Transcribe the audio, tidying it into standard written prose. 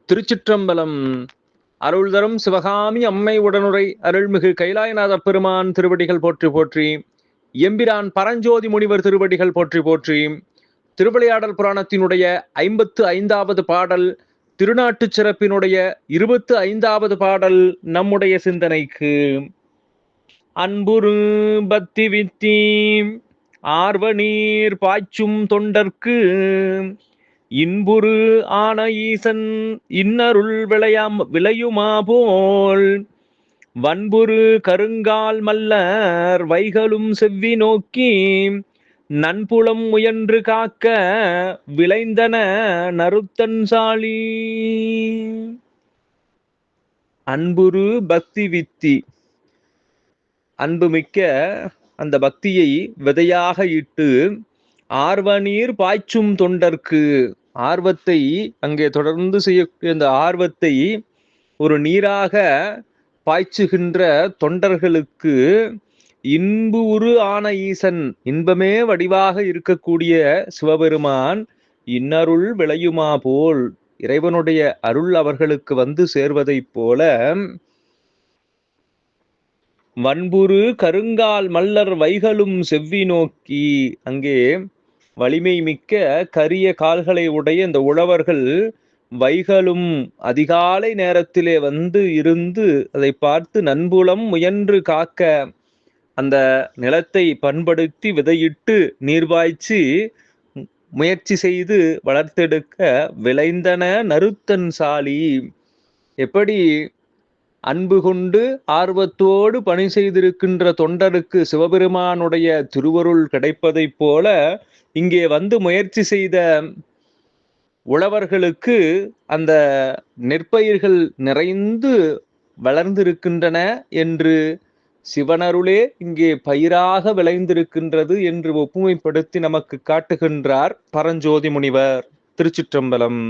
திருச்சிற்றம்பலம். அருள் தரும் சிவகாமி அம்மை உடனுரை அருள்மிகு கைலாயநாத பெருமான் திருவடிகள் போற்றி போற்றி. எம்பிரான் பரஞ்சோதி முனிவர் திருவடிகள் போற்றி போற்றி. திருவிளையாடல் புராணத்தினுடைய 55வது பாடல், திருநாட்டு சிறப்பினுடைய 25வது பாடல் நம்முடைய சிந்தனைக்கு. அன்புரு பக்தி வித்தி ஆர்வ நீர் பாய்ச்சும் தொண்டர்க்கு இன்புரு ஆன ஈசன் இன்னருள் விளையுமா போல் வன்புரு கருங்கால் மல்லர் வைகளும் செவ்வி நோக்கி நன்புலம் முயன்று காக்க விளைந்தன நறுத்தன் சாலி. அன்புரு பக்தி வித்தி, அன்புமிக்க அந்த பக்தியை விதையாக இட்டு ஆர்வநீர் பாய்ச்சும் தொண்டர்க்கு, ஆர்வத்தை அங்கே தொடர்ந்து செய்யக்கூடிய அந்த ஆர்வத்தை ஒரு நீராக பாய்ச்சுகின்ற தொண்டர்களுக்கு இன்பு உரு ஆன ஈசன், இன்பமே வடிவாக இருக்கக்கூடிய சிவபெருமான் இன்னருள் விளையுமா போல், இறைவனுடைய அருள் அவர்களுக்கு வந்து சேர்வதைப் போல வன்புரு கருங்கால் மல்லர் வைகளும் செவ்வி நோக்கி, அங்கே வலிமை மிக்க கரிய கால்களை உடைய இந்த உழவர்கள் வைகளும் அதிகாலை நேரத்திலே வந்து இருந்து அதை பார்த்து நன்புலம் முயன்று காக்க, அந்த நிலத்தை பண்படுத்தி விதையிட்டு நீர்வாய்ச்சி முயற்சி செய்து வளர்த்தெடுக்க விளைந்தன நறுத்தன் சாலி. எப்படி அன்பு கொண்டு ஆர்வத்தோடு பணி செய்திருக்கின்ற தொண்டருக்கு சிவபெருமானுடைய திருவருள் கிடைப்பதைப் போல இங்கே வந்து முயற்சி செய்த உழவர்களுக்கு அந்த நெற்பயிர்கள் நிறைந்து வளர்ந்திருக்கின்றன என்று, சிவனருளே இங்கே பயிராக விளைந்திருக்கின்றது என்று ஒப்புமைப்படுத்தி நமக்கு காட்டுகின்றார் பரஞ்சோதி முனிவர். திருச்சிற்றம்பலம்.